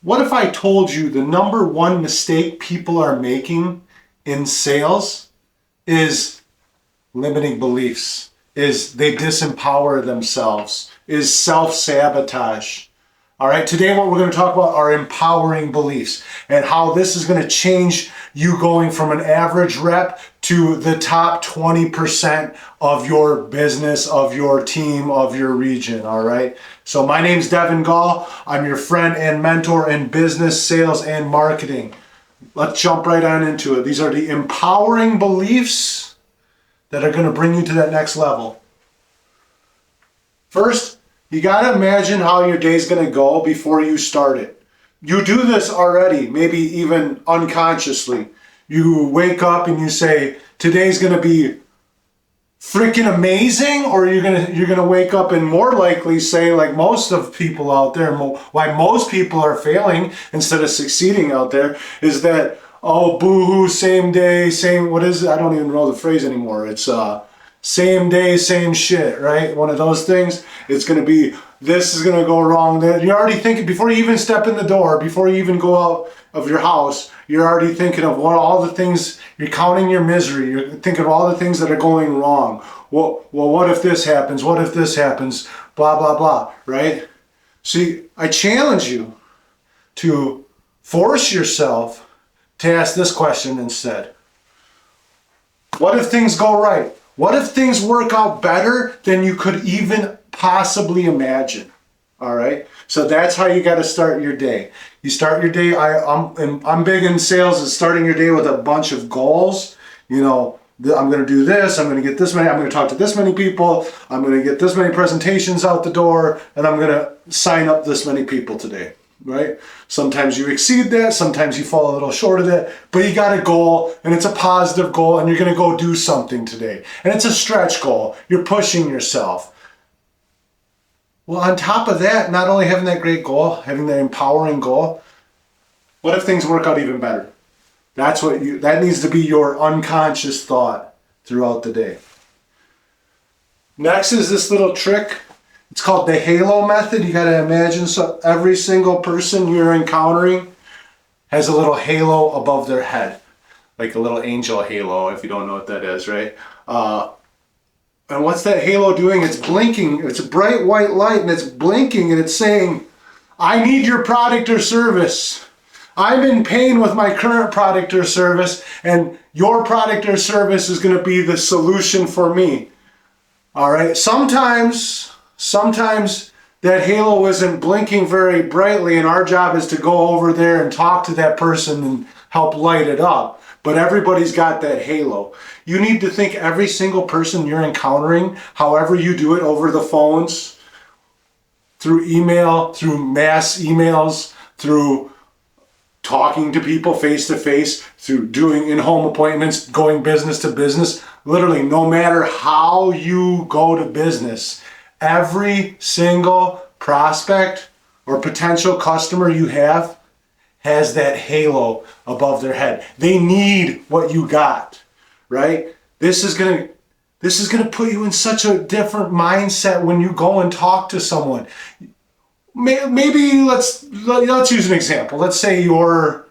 What if I told you the number one mistake people are making in sales is limiting beliefs, is they disempower themselves, is self-sabotage. All right, today what we're going to talk about are empowering beliefs and how this is going to change you going from an average rep to the top 20% of your business, of your team, of your region. All right, so my name's Devon Gall. I'm your friend and mentor in business, sales, and marketing. Let's jump right on into it. These are the empowering beliefs that are going to bring you to that next level. First, you got to imagine how your day's going to go before you start it. You do this already, maybe even unconsciously. You wake up and you say, today's going to be freaking amazing, or you're going to wake up and more likely say, like most of people out there, why most people are failing instead of succeeding out there is that, oh, boo-hoo, same day, same, what is it? I don't even know the phrase anymore. It's same day, same shit, right? One of those things. It's going to be, this is going to go wrong. You're already thinking, before you even step in the door, before you even go out of your house, you're already thinking of all the things, you're counting your misery. You're thinking of all the things that are going wrong. Well, what if this happens? What if this happens? Blah, blah, blah, right? See, I challenge you to force yourself to ask this question instead. What if things go right? What if things work out better than you could even possibly imagine? All right. So that's how you got to start your day. You start your day. I'm big in sales and starting your day with a bunch of goals. You know, I'm going to do this. I'm going to get this many. I'm going to talk to this many people. I'm going to get this many presentations out the door, and I'm going to sign up this many people today. Right? Sometimes you exceed that. Sometimes you fall a little short of that. But you got a goal, and it's a positive goal, and you're going to go do something today. And it's a stretch goal. You're pushing yourself. Well, on top of that, not only having that great goal, having that empowering goal, what if things work out even better? That needs to be your unconscious thought throughout the day. Next is this little trick. It's called the halo method. You got to imagine, so every single person you're encountering has a little halo above their head, like a little angel halo, if you don't know what that is, right? And what's that halo doing? It's blinking. It's a bright white light, and it's blinking, and it's saying, I need your product or service. I'm in pain with my current product or service, and your product or service is going to be the solution for me. All right? Sometimes that halo isn't blinking very brightly, and our job is to go over there and talk to that person and help light it up. But everybody's got that halo. You need to think every single person you're encountering, however you do it over the phones, through email, through mass emails, through talking to people face to face, through doing in-home appointments, going business to business, literally no matter how you go to business, every single prospect or potential customer you have has that halo above their head. They need what you got, right? This is gonna put you in such a different mindset when you go and talk to someone. Maybe let's use an example. Let's say you're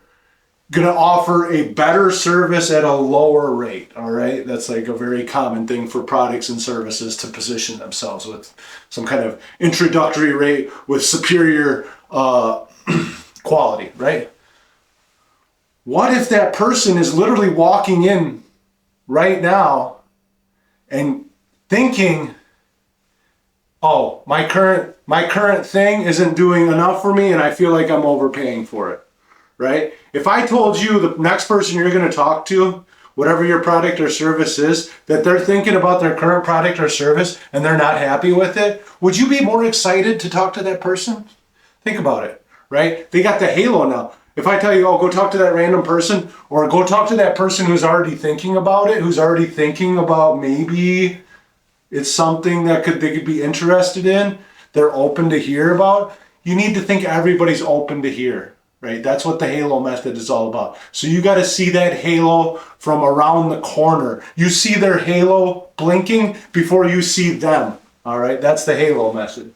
gonna offer a better service at a lower rate. All right, that's like a very common thing for products and services to position themselves with some kind of introductory rate with superior quality, right? What if that person is literally walking in right now and thinking, oh, my current thing isn't doing enough for me and I feel like I'm overpaying for it, right? If I told you the next person you're going to talk to, whatever your product or service is, that they're thinking about their current product or service and they're not happy with it, would you be more excited to talk to that person? Think about it, right? They got the halo now. If I tell you, oh, go talk to that random person, or go talk to that person who's already thinking about it, who's already thinking about maybe it's something that they could be interested in, they're open to hear about, you need to think everybody's open to hear, right? That's what the halo method is all about. So you got to see that halo from around the corner. You see their halo blinking before you see them, all right? That's the halo method.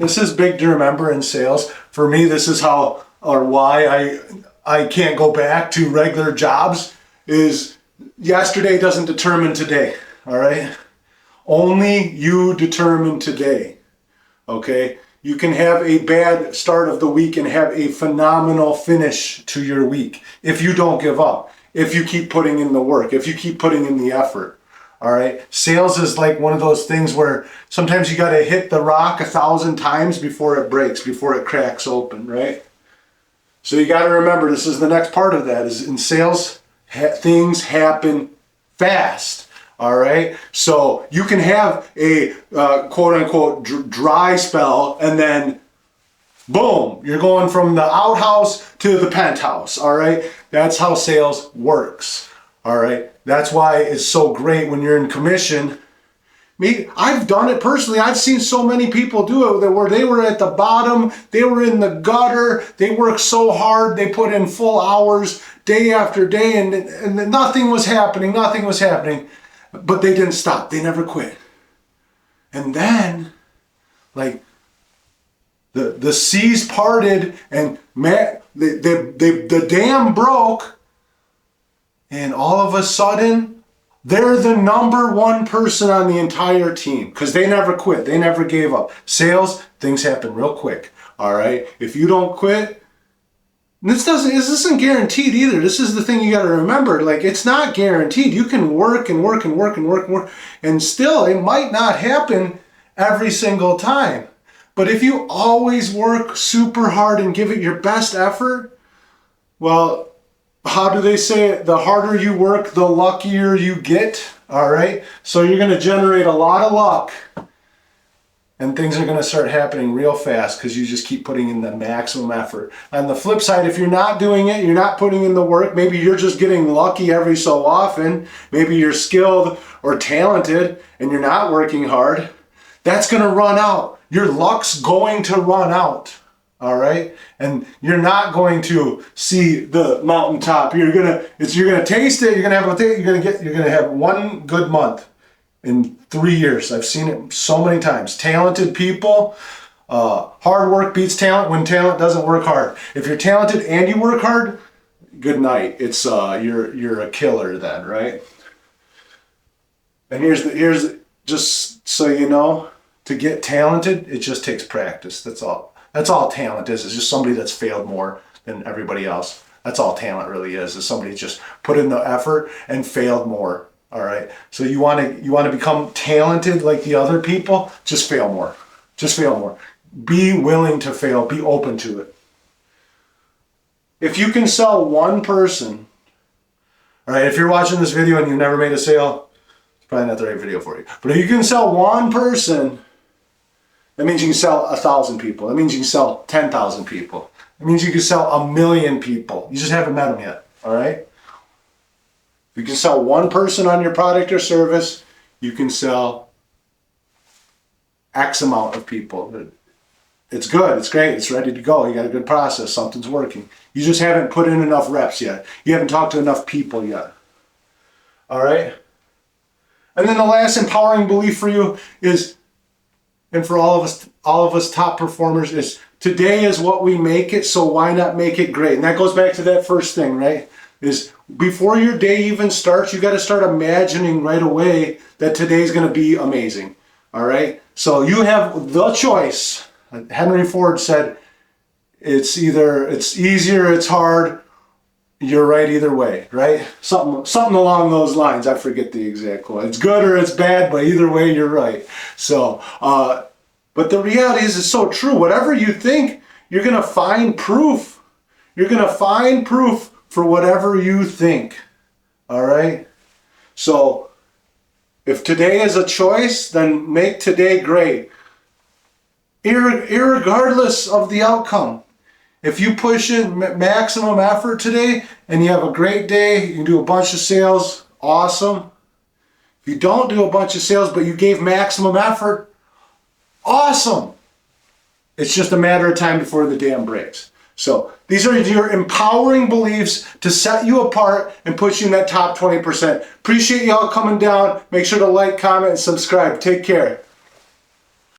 this is big to remember in sales. For me, this is how or why I can't go back to regular jobs is yesterday doesn't determine today, all right? Only you determine today, okay? You can have a bad start of the week and have a phenomenal finish to your week if you don't give up, if you keep putting in the work, if you keep putting in the effort. All right. Sales is like one of those things where sometimes you got to hit the rock 1,000 times before it breaks, before it cracks open, right? So you got to remember, this is the next part of that, is in sales, things happen fast. All right. So you can have a quote unquote dry spell and then boom, you're going from the outhouse to the penthouse. All right. That's how sales works. All right. That's why it's so great when you're in commission. I've done it personally. I've seen so many people do it where they were at the bottom, they were in the gutter, they worked so hard, they put in full hours day after day, and nothing was happening, but they didn't stop. They never quit. And then, like, the seas parted and the dam broke, and all of a sudden, they're the number one person on the entire team because they never quit. They never gave up. Sales, things happen real quick. All right. If you don't quit, this isn't guaranteed either. This is the thing you got to remember. Like, it's not guaranteed. You can work and work and work and work and work, and still it might not happen every single time. But if you always work super hard and give it your best effort, well, how do they say it? The harder you work, the luckier you get. All right. So you're going to generate a lot of luck and things are going to start happening real fast because you just keep putting in the maximum effort. On the flip side, if you're not doing it, you're not putting in the work, maybe you're just getting lucky every so often. Maybe you're skilled or talented and you're not working hard. That's going to run out. Your luck's going to run out. All right, and you're not going to see the mountaintop. You're gonna taste it. You're gonna have one good month in 3 years. I've seen it so many times. Talented people, hard work beats talent when talent doesn't work hard. If you're talented and you work hard, good night. It's you're a killer then, right? And here's just so you know, to get talented, it just takes practice. That's all. That's all talent is. It's just somebody that's failed more than everybody else. That's all talent really is somebody just put in the effort and failed more. All right. So you want to become talented like the other people, just fail more. Just fail more. Be willing to fail. Be open to it. If you can sell one person, all right, if you're watching this video and you've never made a sale, it's probably not the right video for you. But if you can sell one person, that means you can sell 1,000 people. That means you can sell 10,000 people. It means you can sell 1,000,000 people. You just haven't met them yet, all right? If you can sell one person on your product or service, you can sell X amount of people. It's good. It's great. It's ready to go. You got a good process. Something's working. You just haven't put in enough reps yet. You haven't talked to enough people yet. All right? And then the last empowering belief for you is, and for all of us top performers, is today is what we make it, so why not make it great? And that goes back to that first thing, right? Is before your day even starts, you got to start imagining right away that today's going to be amazing. All right? So you have the choice. Henry Ford said, it's easier, it's hard, you're right either way, right? Something along those lines. I forget the exact quote. It's good or it's bad, but either way, you're right. So, but the reality is, it's so true. Whatever you think, you're going to find proof. You're going to find proof for whatever you think. All right? So, if today is a choice, then make today great. Irregardless of the outcome. If you push in maximum effort today and you have a great day, you can do a bunch of sales, awesome. If you don't do a bunch of sales but you gave maximum effort, awesome. It's just a matter of time before the dam breaks. So these are your empowering beliefs to set you apart and put you in that top 20%. Appreciate y'all coming down. Make sure to like, comment, and subscribe. Take care.